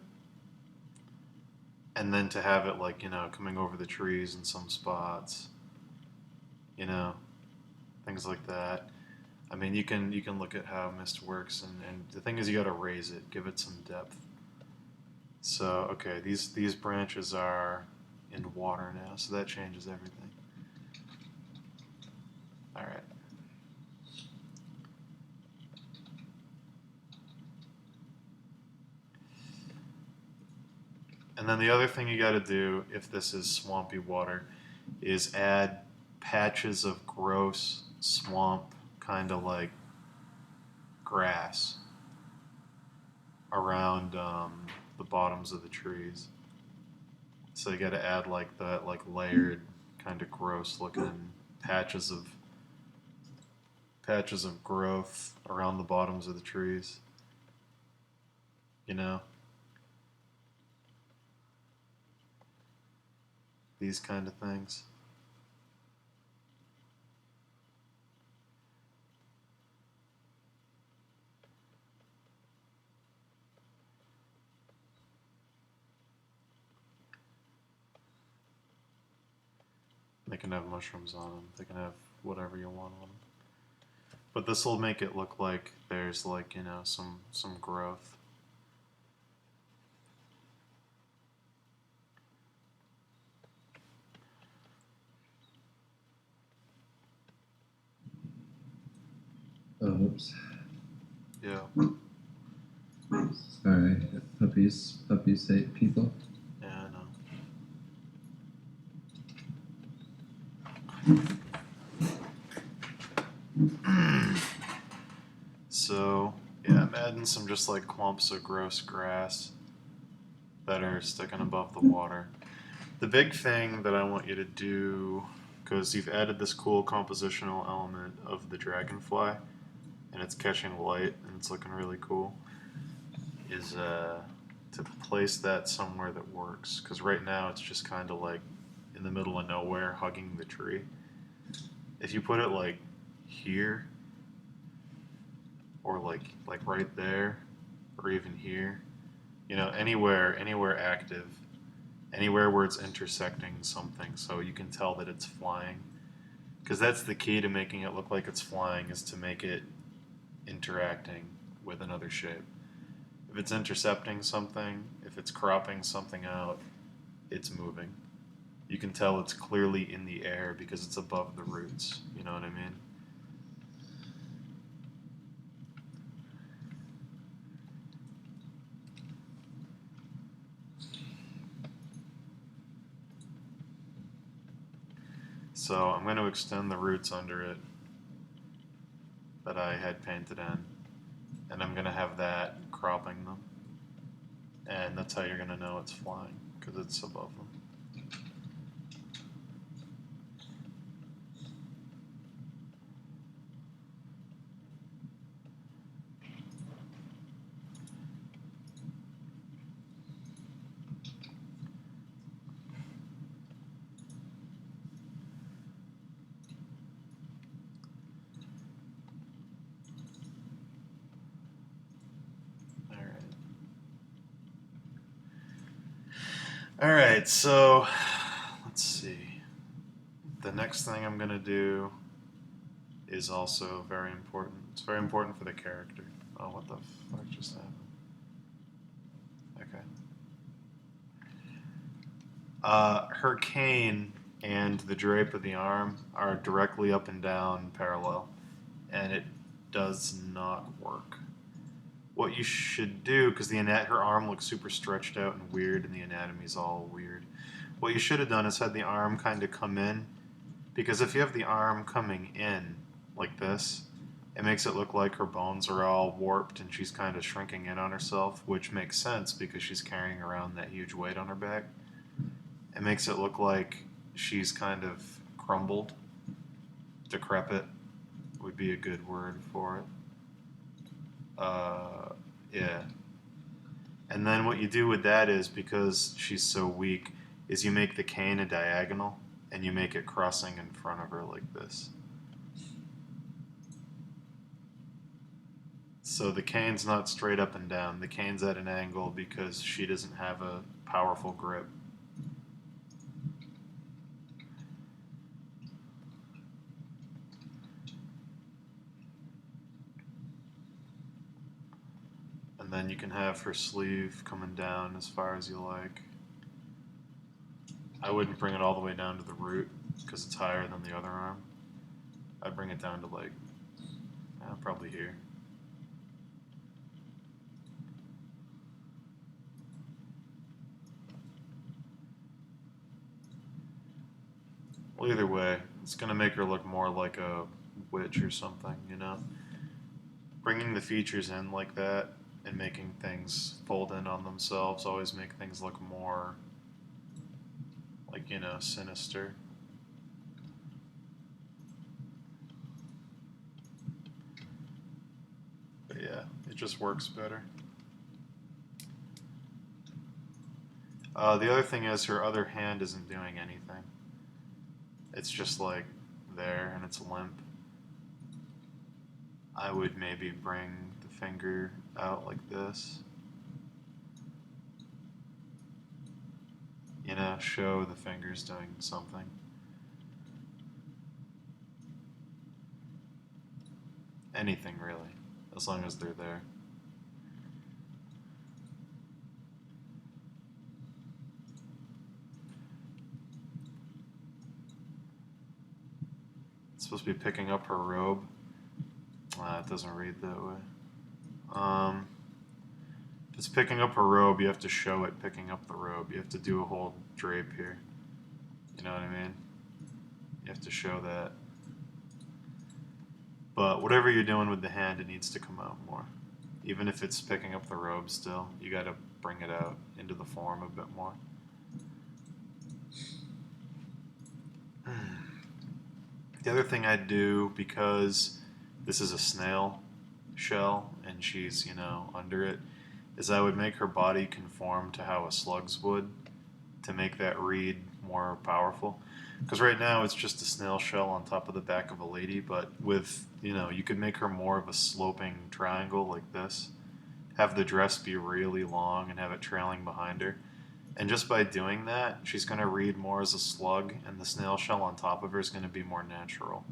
And then to have it like, coming over the trees in some spots. Things like that. I mean, you can look at how mist works, and the thing is you got to raise it, give it some depth. So, okay, these branches are in water now, so that changes everything. All right. And then the other thing you got to do, if this is swampy water, is add patches of gross swamp kind of like grass around the bottoms of the trees. So you got to add like that, like layered, kind of gross looking patches of growth around the bottoms of the trees. You know, these kind of things. They can have mushrooms on them. They can have whatever you want on them. But this will make it look like there's like, you know, some growth. Oh, oops. Yeah. Sorry, puppies save people. Yeah, I know. So, yeah, I'm adding some just like clumps of gross grass that are sticking above the water. The big thing that I want you to do, because you've added this cool compositional element of the dragonfly, and it's catching light, and it's looking really cool, is to place that somewhere that works. Because right now it's just kind of like in the middle of nowhere, hugging the tree. If you put it like here, or like right there, or even here, you know, anywhere active, anywhere where it's intersecting something, so you can tell that it's flying. Because that's the key to making it look like it's flying, is to make it interacting with another shape. If it's intercepting something, if it's cropping something out, it's moving. You can tell it's clearly in the air because it's above the roots. You know what I mean? So I'm going to extend the roots under it that I had painted in, and I'm going to have that cropping them. And that's how you're going to know it's flying, because it's above them. All right, so let's see. The next thing I'm going to do is also very important. It's very important for the character. Oh, what the fuck just happened? Okay. Her cane and the drape of the arm are directly up and down parallel, and it does not work. What you should do, because her arm looks super stretched out and weird, and the anatomy's all weird. What you should have done is had the arm kind of come in, because if you have the arm coming in like this, it makes it look like her bones are all warped and she's kind of shrinking in on herself, which makes sense because she's carrying around that huge weight on her back. It makes it look like she's kind of crumbled. Decrepit would be a good word for it. Yeah. And then what you do with that is, because she's so weak, is you make the cane a diagonal, and you make it crossing in front of her like this. So the cane's not straight up and down. The cane's at an angle because she doesn't have a powerful grip. And then you can have her sleeve coming down as far as you like. I wouldn't bring it all the way down to the root because it's higher than the other arm. I'd bring it down to like, probably here. Well, either way, it's going to make her look more like a witch or something, you know? Bringing the features in like that and making things fold in on themselves always make things look more, like, you know, sinister. But yeah, it just works better. The other thing is her other hand isn't doing anything. It's just like there and it's limp. I would maybe bring the finger out like this. You know, show the fingers doing something. Anything really, as long as they're there. It's supposed to be picking up her robe. It doesn't read that way. If it's picking up her robe, you have to show it picking up the robe. You have to do a whole drape here. You know what I mean? You have to show that. But whatever you're doing with the hand, it needs to come out more. Even if it's picking up the robe still, you gotta bring it out into the form a bit more. The other thing I'd do, because this is a snail shell and she's, you know, under it, is I would make her body conform to how a slug's would to make that read more powerful. Because right now it's just a snail shell on top of the back of a lady, but with, you know, you could make her more of a sloping triangle like this. Have the dress be really long and have it trailing behind her. And just by doing that, she's going to read more as a slug, and the snail shell on top of her is going to be more natural.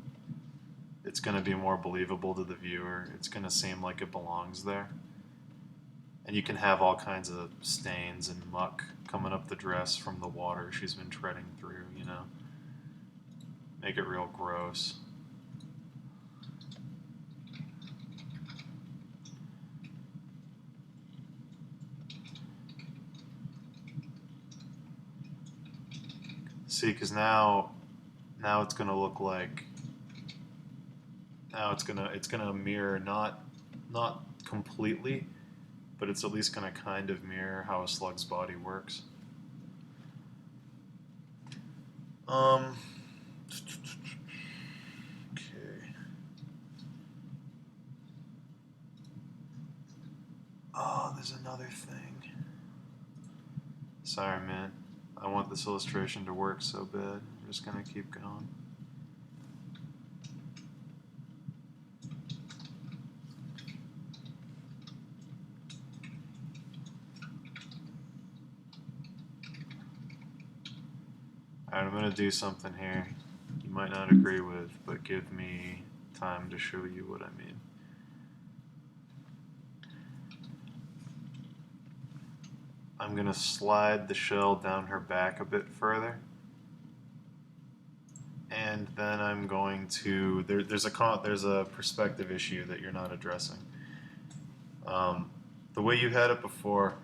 It's going to be more believable to the viewer. It's going to seem like it belongs there. And you can have all kinds of stains and muck coming up the dress from the water she's been treading through, you know. Make it real gross. See, because now it's gonna look like, now it's gonna mirror not completely, but it's at least gonna kind of mirror how a slug's body works. Okay. Oh, there's another thing. Sorry, man. I want this illustration to work so bad. I'm just gonna keep going. Alright, I'm gonna do something here you might not agree with, but give me time to show you what I mean. I'm gonna slide the shell down her back a bit further, and then I'm going to there's a perspective issue that you're not addressing. The way you had it before,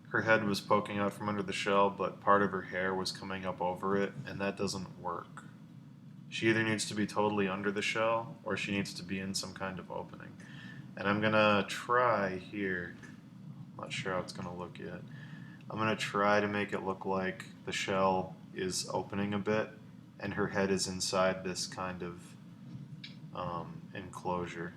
her head was poking out from under the shell, but part of her hair was coming up over it, and that doesn't work. She either needs to be totally under the shell, or she needs to be in some kind of opening. And I'm gonna try here. I'm not sure how it's gonna look yet. I'm going to try to make it look like the shell is opening a bit and her head is inside this kind of enclosure.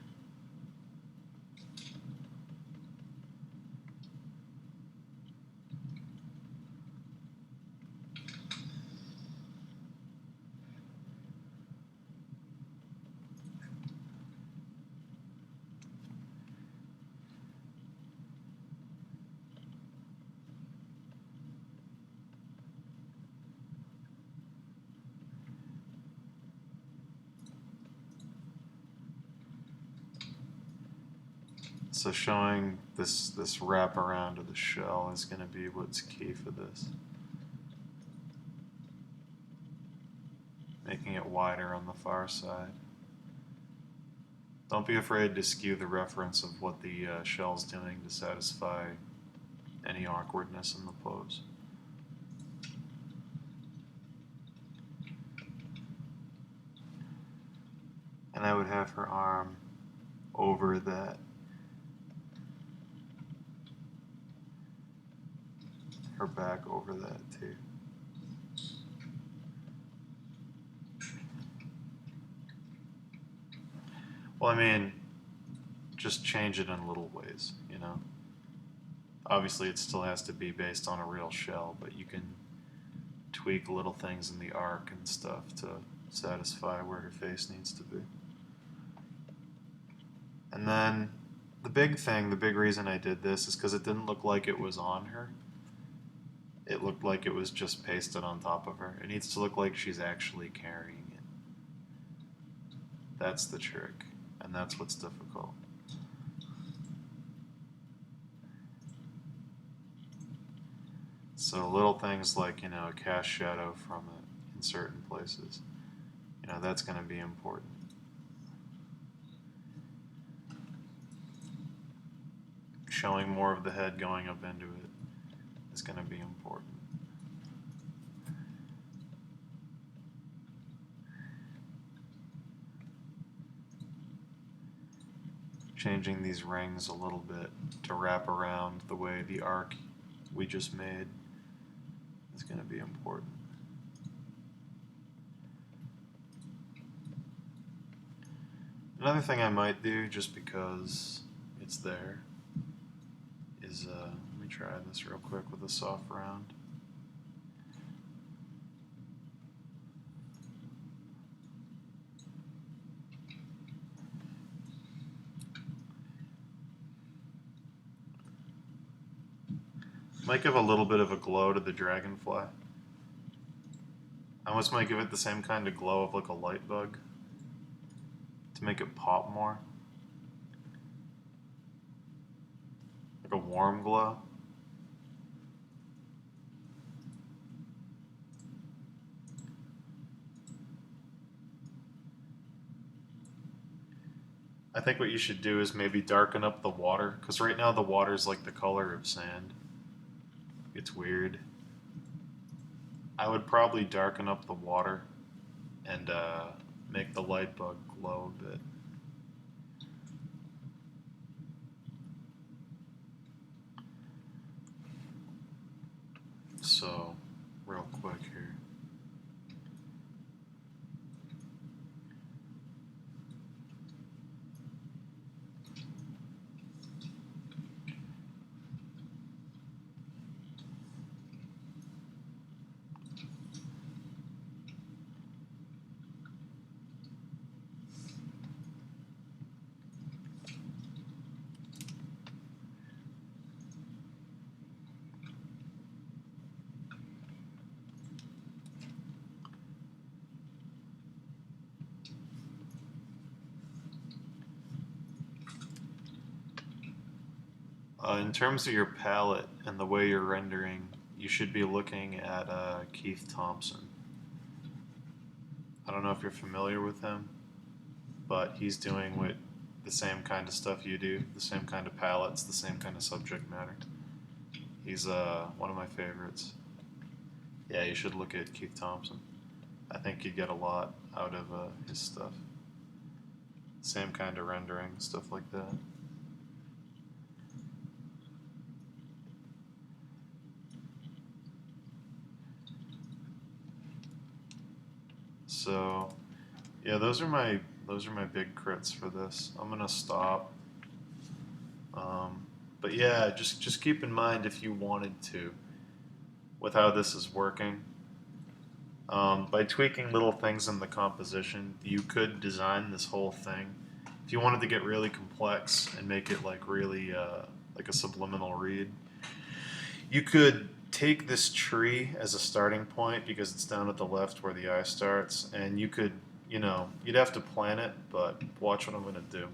So showing this wrap around of the shell is going to be what's key for this. Making it wider on the far side. Don't be afraid to skew the reference of what the shell's doing to satisfy any awkwardness in the pose. And I would have her arm over that. Her back over that too. Well, I mean, just change it in little ways, you know? Obviously, it still has to be based on a real shell, but you can tweak little things in the arc and stuff to satisfy where her face needs to be. And then the big thing, the big reason I did this is because it didn't look like it was on her. It looked like it was just pasted on top of her. It needs to look like she's actually carrying it. That's the trick, and that's what's difficult. So little things like, you know, a cast shadow from it in certain places, you know, that's going to be important. Showing more of the head going up into it is going to be important. Changing these rings a little bit to wrap around the way the arc we just made is going to be important. Another thing I might do, just because it's there, is let me try this real quick with a soft round. Might give a little bit of a glow to the dragonfly. I almost might give it the same kind of glow of like a light bug to make it pop more. Like a warm glow. I think what you should do is maybe darken up the water, because right now the water's like the color of sand. It's weird. I would probably darken up the water and make the light bug glow a bit. So, real quick here. In terms of your palette and the way you're rendering, you should be looking at Keith Thompson. I don't know if you're familiar with him, but he's doing the same kind of stuff you do, the same kind of palettes, the same kind of subject matter. He's one of my favorites. Yeah, you should look at Keith Thompson. I think you'd get a lot out of his stuff. Same kind of rendering, stuff like that. So, yeah, those are my big crits for this. I'm gonna stop. But yeah, just keep in mind if you wanted to, with how this is working. By tweaking little things in the composition, you could design this whole thing. If you wanted to get really complex and make it like really like a subliminal read, you could take this tree as a starting point because it's down at the left where the eye starts, and you could, you know, you'd have to plan it, but watch what I'm going to do.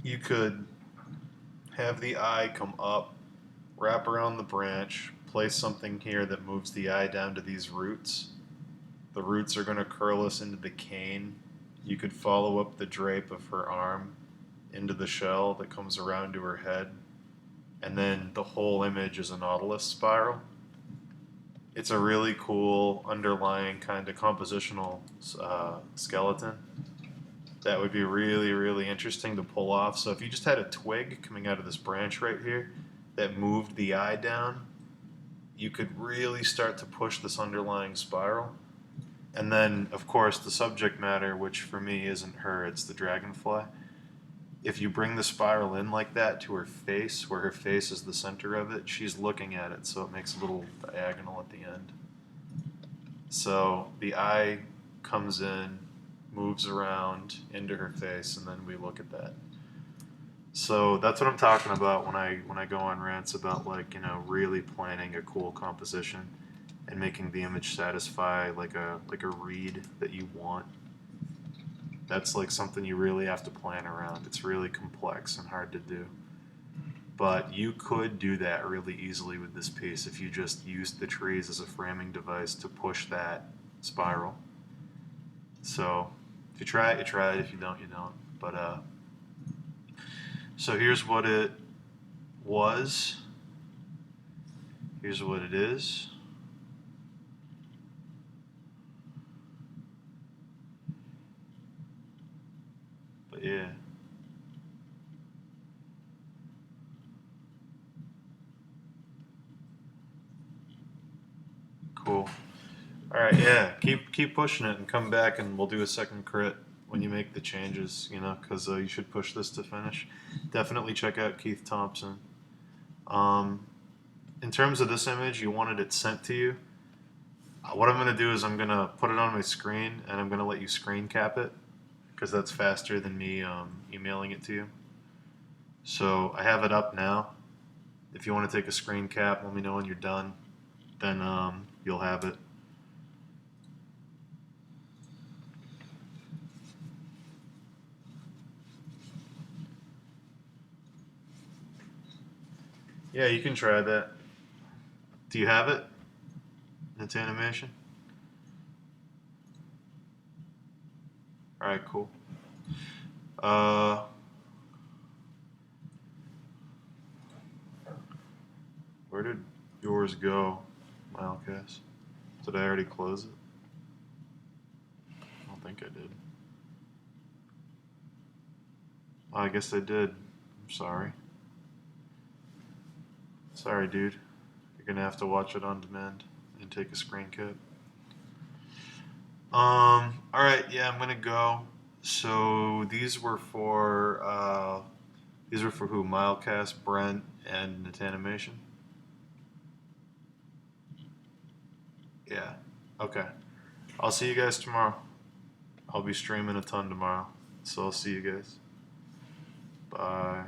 You could have the eye come up, wrap around the branch, place something here that moves the eye down to these roots. The roots are going to curl us into the cane. You could follow up the drape of her arm into the shell that comes around to her head, and then the whole image is a nautilus spiral. It's a really cool underlying kind of compositional skeleton. that would be really, really interesting to pull off. So if you just had a twig coming out of this branch right here that moved the eye down, you could really start to push this underlying spiral. And then, of course, the subject matter, which for me isn't her, it's the dragonfly. If you bring the spiral in like that to her face, where her face is the center of it, she's looking at it, so it makes a little diagonal at the end. So the eye comes in, moves around into her face, and then we look at that. So that's what I'm talking about when I go on rants about, like, really planning a cool composition and making the image satisfy like a read that you want. That's like something you really have to plan around. It's really complex and hard to do. But you could do that really easily with this piece if you just used the trees as a framing device to push that spiral. So if you try it, you try it. If you don't, you don't. But so here's what it was. Here's what it is. But yeah. Cool. All right, yeah. Keep pushing it and come back, and we'll do a second crit when you make the changes. Because you should push this to finish. Definitely check out Keith Thompson. Um, in terms of this image, you wanted it sent to you. What I'm going to do is I'm going to put it on my screen, and I'm going to let you screen cap it, because that's faster than me emailing it to you. So I have it up now. If you want to take a screen cap, let me know when you're done. Then you'll have it. Yeah, you can try that. Do you have it? Natanimation? Alright, cool. Where did yours go, Milecas? Did I already close it? I don't think I did. Oh, I guess I did. I'm sorry. Sorry, dude. You're gonna have to watch it on demand and take a screen cap. Alright, yeah, I'm gonna go. So these were for who? Milecast, Brent, and Natanimation? Yeah. Okay. I'll see you guys tomorrow. I'll be streaming a ton tomorrow. So I'll see you guys. Bye.